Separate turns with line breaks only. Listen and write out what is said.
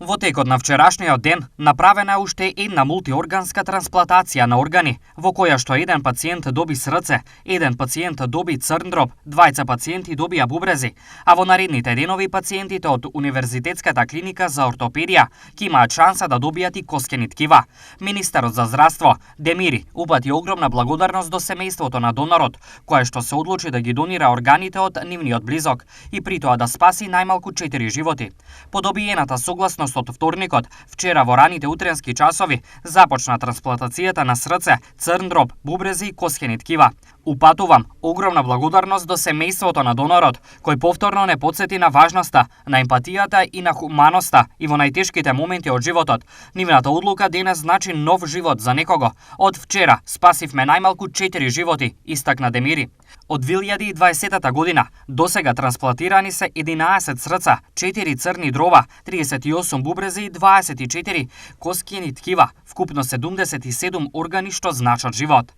Во текот на вчерашниот ден направена е уште една мултиорганска трансплантација на органи, во која што еден пациент доби срце, еден пациент доби црн дроб, двајца пациенти добија бубрези, а во наредните денови пациентите од Универзитетската клиника за ортопедија ќе имаат шанса да добијат и коскени ткива. Министерот за здравство Демири упати огромна благодарност до семејството на донорот, кое што се одлучи да ги донира органите од нивниот близок и при тоа да спаси најмалку 4 животи. По добиената согласност од вторникот, вчера во раните утренски часови започна трансплантацијата на срце, црн дроб, бубрези и коскени ткива. Упатувам огромна благодарност до семејството на донорот, кој повторно не потсети на важноста, на емпатијата и на хуманоста и во најтешките моменти од животот. Нивната одлука денес значи нов живот за некого. Од вчера спасивме најмалку 4 животи, истакна Демири. Од 2020 година досега трансплантирани се 11 срца, 4 црни дрова, 38 бубрези и 24 коскени ткива, вкупно 77 органи што значат живот.